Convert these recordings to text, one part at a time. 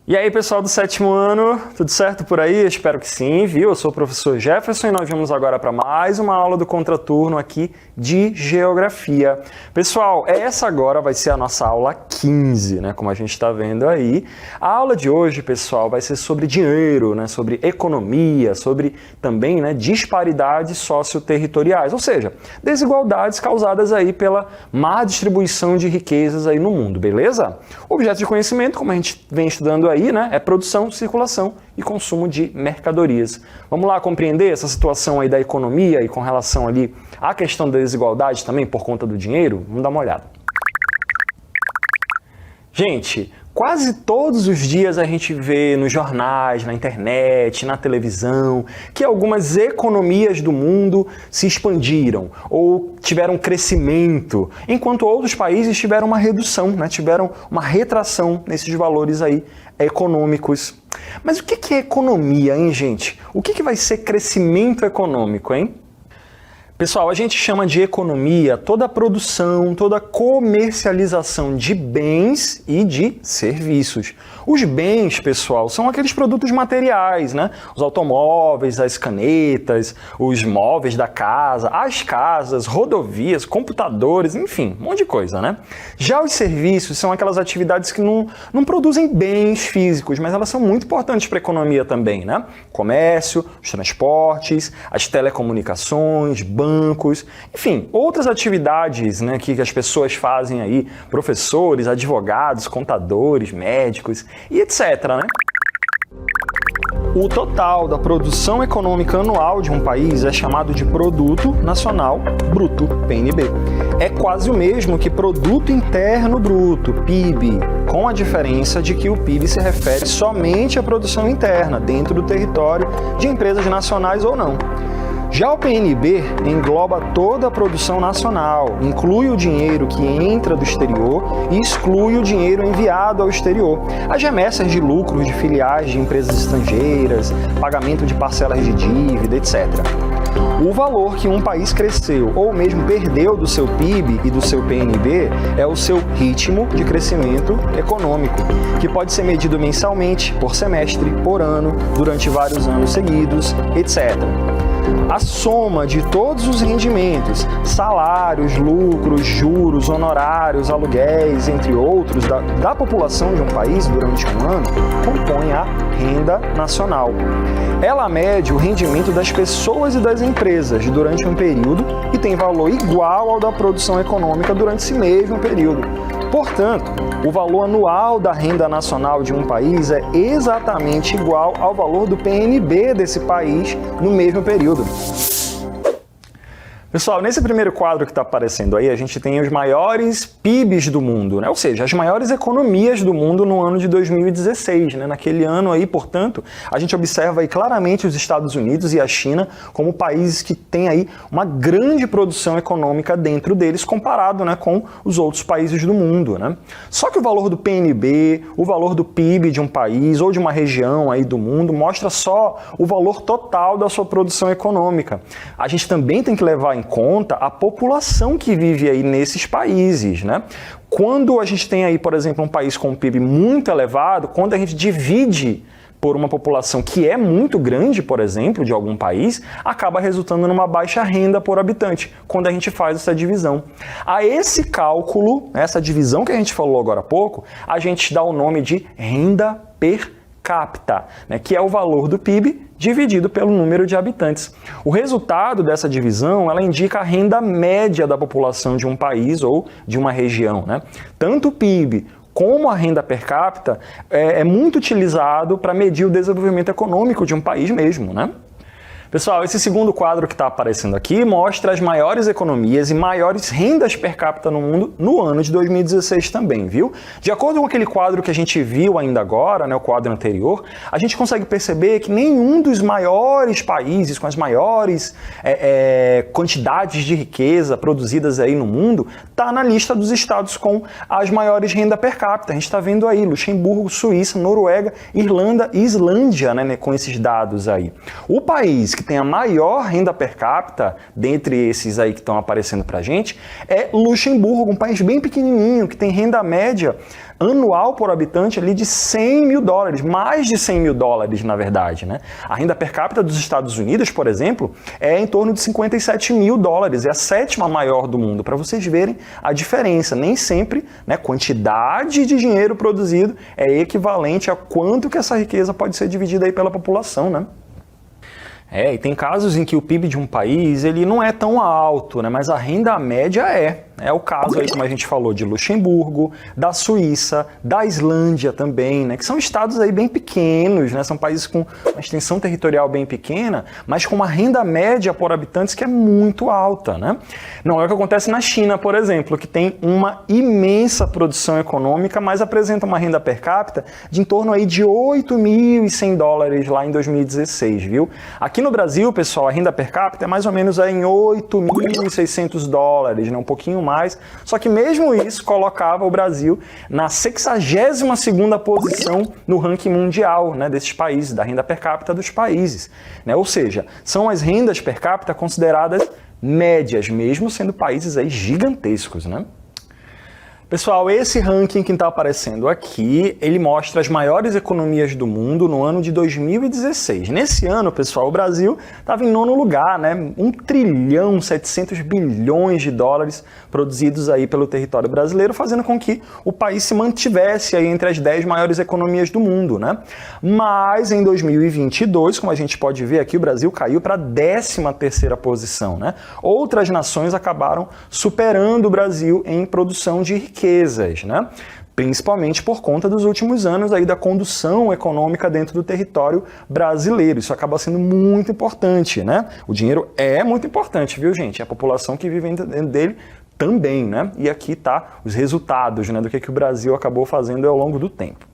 E aí, pessoal do 7º ano, tudo certo por aí? Eu espero que sim, viu? Eu sou o professor Jefferson e nós vamos agora para mais uma aula do Contraturno aqui de Geografia. Pessoal, essa agora vai ser a nossa aula 15, né? Como a gente está vendo aí. A aula de hoje, pessoal, vai ser sobre dinheiro, né? Sobre economia, sobre também, né, disparidades socioterritoriais, ou seja, desigualdades causadas aí pela má distribuição de riquezas aí no mundo, beleza? O objeto de conhecimento, como a gente vem estudando aí, né, é produção, circulação e consumo de mercadorias. Vamos lá compreender essa situação aí da economia e com relação ali à questão da desigualdade também por conta do dinheiro? Vamos dar uma olhada. Gente, quase todos os dias a gente vê nos jornais, na internet, na televisão, que algumas economias do mundo se expandiram ou tiveram crescimento, enquanto outros países tiveram uma redução, né? Tiveram uma retração nesses valores aí econômicos. Mas o que é economia, hein, gente? O que vai ser crescimento econômico, hein? Pessoal, a gente chama de economia toda a produção, toda a comercialização de bens e de serviços. Os bens, pessoal, são aqueles produtos materiais, né? Os automóveis, as canetas, os móveis da casa, as casas, rodovias, computadores, enfim, um monte de coisa, né? Já os serviços são aquelas atividades que não produzem bens físicos, mas elas são muito importantes para a economia também, né? Comércio, os transportes, as telecomunicações, bancos, enfim, outras atividades, né, que as pessoas fazem aí, professores, advogados, contadores, médicos e etc, né? O total da produção econômica anual de um país é chamado de Produto Nacional Bruto, PNB. É quase o mesmo que Produto Interno Bruto, PIB, com a diferença de que o PIB se refere somente à produção interna, dentro do território de empresas nacionais ou não. Já o PNB engloba toda a produção nacional, inclui o dinheiro que entra do exterior e exclui o dinheiro enviado ao exterior, as remessas de lucros de filiais de empresas estrangeiras, pagamento de parcelas de dívida, etc. O valor que um país cresceu ou mesmo perdeu do seu PIB e do seu PNB é o seu ritmo de crescimento econômico, que pode ser medido mensalmente, por semestre, por ano, durante vários anos seguidos, etc. A soma de todos os rendimentos, salários, lucros, juros, honorários, aluguéis, entre outros, da população de um país durante um ano, compõe a renda nacional. Ela mede o rendimento das pessoas e das empresas durante um período e tem valor igual ao da produção econômica durante esse mesmo período. Portanto, o valor anual da renda nacional de um país é exatamente igual ao valor do PNB desse país no mesmo período. Pessoal, nesse primeiro quadro que está aparecendo aí, a gente tem os maiores PIBs do mundo, né? Ou seja, as maiores economias do mundo no ano de 2016, né? Naquele ano aí, portanto, a gente observa aí claramente os Estados Unidos e a China como países que têm aí uma grande produção econômica dentro deles comparado, né, com os outros países do mundo, né? Só que o valor do PNB, o valor do PIB de um país ou de uma região aí do mundo mostra só o valor total da sua produção econômica. A gente também tem que levar em conta a população que vive aí nesses países, né? Quando a gente tem aí, por exemplo, um país com um PIB muito elevado, quando a gente divide por uma população que é muito grande, por exemplo, de algum país, acaba resultando numa baixa renda por habitante, quando a gente faz essa divisão. A esse cálculo, essa divisão que a gente falou agora há pouco, a gente dá o nome de renda per capita, né, que é o valor do PIB dividido pelo número de habitantes. O resultado dessa divisão, ela indica a renda média da população de um país ou de uma região, né? Tanto o PIB como a renda per capita é muito utilizado para medir o desenvolvimento econômico de um país mesmo, né? Pessoal, esse segundo quadro que está aparecendo aqui mostra as maiores economias e maiores rendas per capita no mundo no ano de 2016 também, viu? De acordo com aquele quadro que a gente viu ainda agora, né, o quadro anterior, a gente consegue perceber que nenhum dos maiores países com as maiores quantidades de riqueza produzidas aí no mundo está na lista dos estados com as maiores rendas per capita. A gente está vendo aí Luxemburgo, Suíça, Noruega, Irlanda e Islândia, né, com esses dados aí. O país que tem a maior renda per capita, dentre esses aí que estão aparecendo pra gente, é Luxemburgo, um país bem pequenininho, que tem renda média anual por habitante ali de 100 mil dólares, mais de 100 mil dólares, na verdade, né? A renda per capita dos Estados Unidos, por exemplo, é em torno de 57 mil dólares, é a sétima maior do mundo, para vocês verem a diferença. Nem sempre, né, quantidade de dinheiro produzido é equivalente a quanto que essa riqueza pode ser dividida aí pela população, né? E tem casos em que o PIB de um país ele não é tão alto, né, mas a renda média é. É o caso aí, como a gente falou, de Luxemburgo, da Suíça, da Islândia também, né? Que são estados aí bem pequenos, né? São países com uma extensão territorial bem pequena, mas com uma renda média por habitantes que é muito alta, né? Não é o que acontece na China, por exemplo, que tem uma imensa produção econômica, mas apresenta uma renda per capita de em torno aí de 8.100 dólares lá em 2016, viu? Aqui no Brasil, pessoal, a renda per capita é mais ou menos aí em 8.600 dólares, né? Um pouquinho mais, só que mesmo isso colocava o Brasil na 62ª posição no ranking mundial, né, desses países, da renda per capita dos países, né? Ou seja, são as rendas per capita consideradas médias, mesmo sendo países aí gigantescos, né? Pessoal, esse ranking que está aparecendo aqui, ele mostra as maiores economias do mundo no ano de 2016. Nesse ano, pessoal, o Brasil estava em 9º lugar, né? 1.700 bilhões de dólares produzidos aí pelo território brasileiro, fazendo com que o país se mantivesse aí entre as 10 maiores economias do mundo, né? Mas em 2022, como a gente pode ver aqui, o Brasil caiu para a 13ª posição, né? Outras nações acabaram superando o Brasil em produção de riquezas, né? Principalmente por conta dos últimos anos aí da condução econômica dentro do território brasileiro. Isso acaba sendo muito importante, né? O dinheiro é muito importante, viu, gente? A população que vive dentro dele também, né? E aqui tá os resultados, né, do que o Brasil acabou fazendo ao longo do tempo.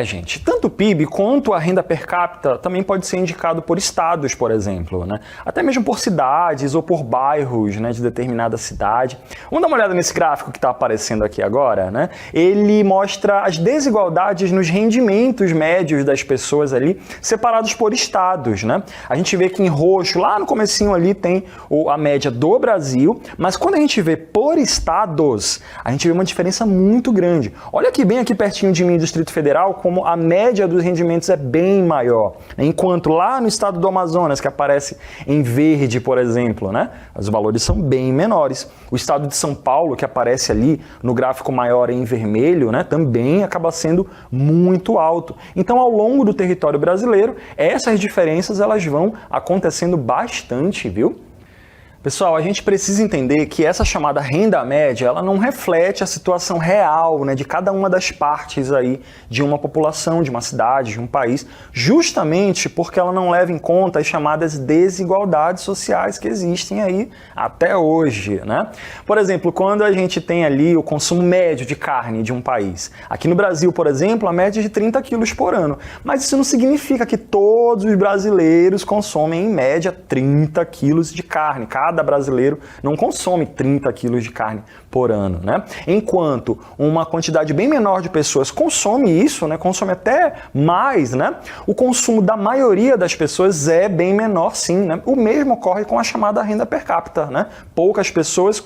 Gente, tanto o PIB quanto a renda per capita também pode ser indicado por estados, por exemplo, né? Até mesmo por cidades ou por bairros, né, de determinada cidade. Vamos dar uma olhada nesse gráfico que está aparecendo aqui agora, né? Ele mostra as desigualdades nos rendimentos médios das pessoas ali, separados por estados, né? A gente vê que em roxo, lá no comecinho ali, tem a média do Brasil, mas quando a gente vê por estados, a gente vê uma diferença muito grande. Olha aqui bem aqui pertinho de mim, Distrito Federal, como a média dos rendimentos é bem maior. Enquanto lá no estado do Amazonas, que aparece em verde, por exemplo, né, os valores são bem menores. O estado de São Paulo, que aparece ali no gráfico maior em vermelho, né, também acaba sendo muito alto. Então, ao longo do território brasileiro, essas diferenças elas vão acontecendo bastante, viu? Pessoal, a gente precisa entender que essa chamada renda média, ela não reflete a situação real, né, de cada uma das partes aí de uma população, de uma cidade, de um país, justamente porque ela não leva em conta as chamadas desigualdades sociais que existem aí até hoje, né? Por exemplo, quando a gente tem ali o consumo médio de carne de um país. Aqui no Brasil, por exemplo, a média é de 30 quilos por ano. Mas isso não significa que todos os brasileiros consomem, em média, 30 quilos de carne. Cada brasileiro não consome 30 quilos de carne por ano, né? Enquanto uma quantidade bem menor de pessoas consome isso, né? Consome até mais, né? O consumo da maioria das pessoas é bem menor, sim, né? O mesmo ocorre com a chamada renda per capita, né? Poucas pessoas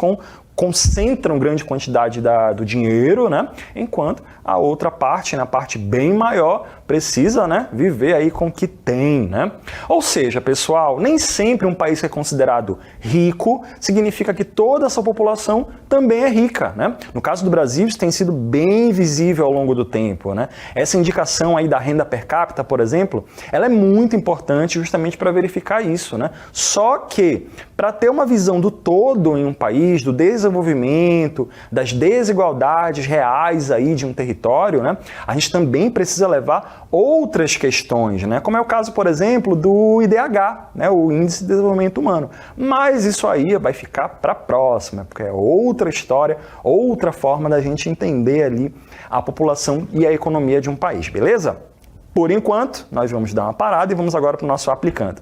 concentram grande quantidade do dinheiro, né? Enquanto a outra parte, na parte bem maior, precisa, né, viver aí com o que tem, né? Ou seja, pessoal, nem sempre um país que é considerado rico significa que toda essa população também é rica, né? No caso do Brasil, isso tem sido bem visível ao longo do tempo, né? Essa indicação aí da renda per capita, por exemplo, ela é muito importante justamente para verificar isso, né? Só que, para ter uma visão do todo em um país, do desenvolvimento desenvolvimento, das desigualdades reais aí de um território, né, a gente também precisa levar outras questões, né, como é o caso, por exemplo, do IDH, né, o Índice de Desenvolvimento Humano. Mas isso aí vai ficar para a próxima, porque é outra história, outra forma da gente entender ali a população e a economia de um país, beleza? Por enquanto, nós vamos dar uma parada e vamos agora para o nosso aplicando.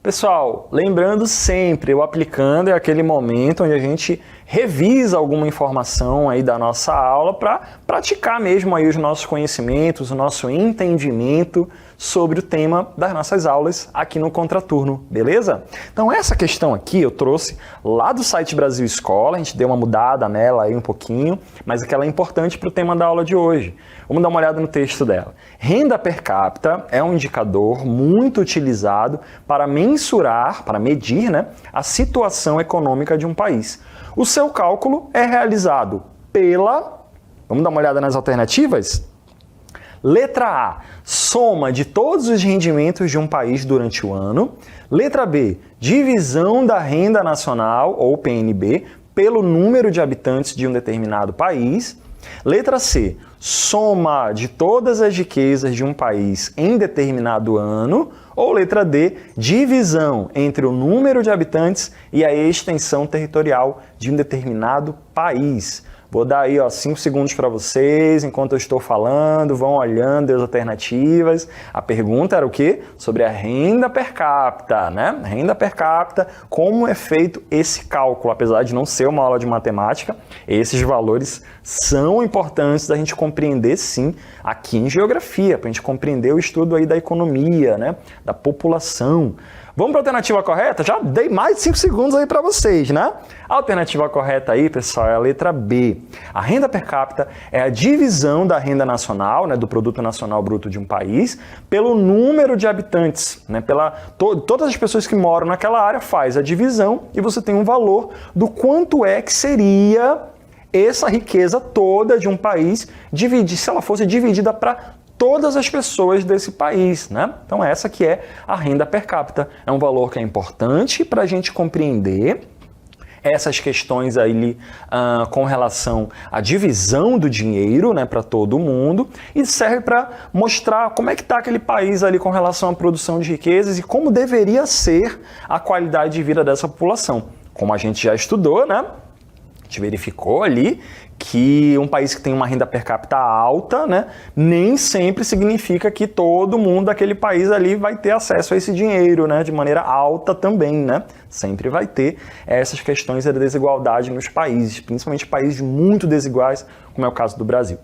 Pessoal, lembrando sempre, o aplicando é aquele momento onde a gente revisa alguma informação aí da nossa aula para praticar mesmo aí os nossos conhecimentos, o nosso entendimento sobre o tema das nossas aulas aqui no Contraturno, beleza? Então essa questão aqui eu trouxe lá do site Brasil Escola, a gente deu uma mudada nela aí um pouquinho, mas aquela é importante para o tema da aula de hoje. Vamos dar uma olhada no texto dela. Renda per capita é um indicador muito utilizado para mensurar, para medir, né, a situação econômica de um país. O seu cálculo é realizado pela... Vamos dar uma olhada nas alternativas? Letra A, soma de todos os rendimentos de um país durante o ano. Letra B, divisão da renda nacional, ou PNB, pelo número de habitantes de um determinado país. Letra C, soma de todas as riquezas de um país em determinado ano. Ou letra D, divisão entre o número de habitantes e a extensão territorial de um determinado país. Vou dar aí 5 segundos para vocês, enquanto eu estou falando, vão olhando as alternativas. A pergunta era o quê? Sobre a renda per capita, né? Renda per capita, como é feito esse cálculo? Apesar de não ser uma aula de matemática, esses valores são importantes da gente compreender, sim, aqui em geografia, para a gente compreender o estudo aí da economia, né? Da população. Vamos para a alternativa correta? Já dei mais de 5 segundos aí para vocês, né? A alternativa correta aí, pessoal, é a letra B. A renda per capita é a divisão da renda nacional, né, do produto nacional bruto de um país, pelo número de habitantes, né? Todas as pessoas que moram naquela área faz a divisão e você tem um valor do quanto é que seria essa riqueza toda de um país, se ela fosse dividida para todas as pessoas desse país, né? Então essa que é a renda per capita. É um valor que é importante para a gente compreender essas questões aí com relação à divisão do dinheiro, né, para todo mundo, e serve para mostrar como é que está aquele país ali com relação à produção de riquezas e como deveria ser a qualidade de vida dessa população. Como a gente já estudou, né? A gente verificou ali que um país que tem uma renda per capita alta, né, nem sempre significa que todo mundo daquele país ali vai ter acesso a esse dinheiro, né, de maneira alta também, né? Sempre vai ter essas questões da desigualdade nos países, principalmente países muito desiguais, como é o caso do Brasil.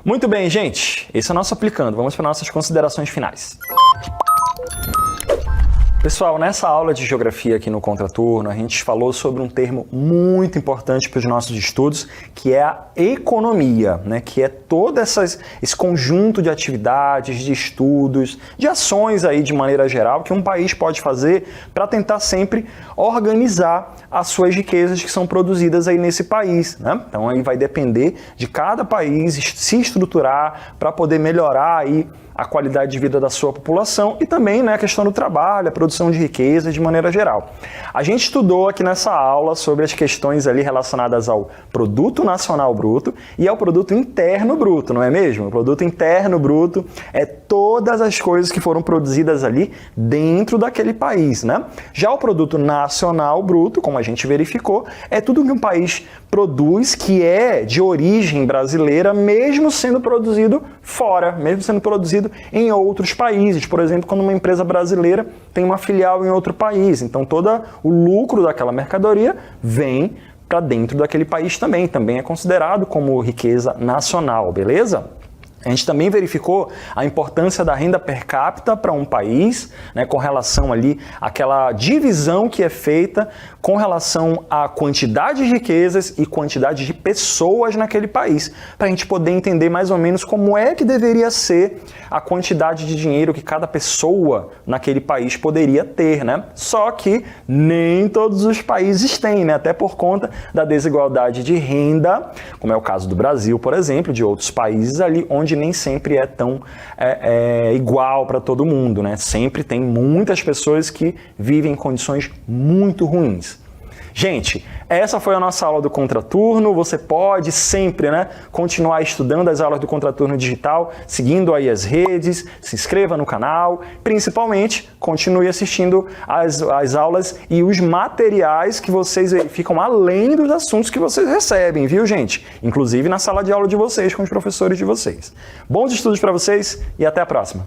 Muito bem, gente. Esse é o nosso aplicando. Vamos para nossas considerações finais. Pessoal, nessa aula de geografia aqui no Contraturno, a gente falou sobre um termo muito importante para os nossos estudos, que é a economia, né? Que é todo esse conjunto de atividades, de estudos, de ações aí de maneira geral que um país pode fazer para tentar sempre organizar as suas riquezas que são produzidas aí nesse país, né? Então aí vai depender de cada país se estruturar para poder melhorar aí a qualidade de vida da sua população e também, né, a questão do trabalho, a produção de riqueza de maneira geral. A gente estudou aqui nessa aula sobre as questões ali relacionadas ao Produto Nacional Bruto e ao Produto Interno Bruto, não é mesmo? O Produto Interno Bruto é todas as coisas que foram produzidas ali dentro daquele país, né? Já o Produto Nacional Bruto, como a gente verificou, é tudo que um país produz que é de origem brasileira, mesmo sendo produzido fora, mesmo sendo produzido em outros países. Por exemplo, quando uma empresa brasileira tem uma filial em outro país. Então, todo o lucro daquela mercadoria vem para dentro daquele país também. Também é considerado como riqueza nacional, beleza? A gente também verificou a importância da renda per capita para um país, né, com relação ali àquela divisão que é feita com relação à quantidade de riquezas e quantidade de pessoas naquele país, para a gente poder entender mais ou menos como é que deveria ser a quantidade de dinheiro que cada pessoa naquele país poderia ter, né? Só que nem todos os países têm, né? Até por conta da desigualdade de renda, como é o caso do Brasil, por exemplo, de outros países ali onde grande nem sempre é tão igual para todo mundo, né? Sempre tem muitas pessoas que vivem em condições muito ruins. Gente, essa foi a nossa aula do Contraturno. Você pode sempre, né, continuar estudando as aulas do Contraturno Digital, seguindo aí as redes, se inscreva no canal, principalmente continue assistindo as aulas e os materiais que vocês ficam além dos assuntos que vocês recebem, viu, gente? Inclusive na sala de aula de vocês, com os professores de vocês. Bons estudos para vocês e até a próxima!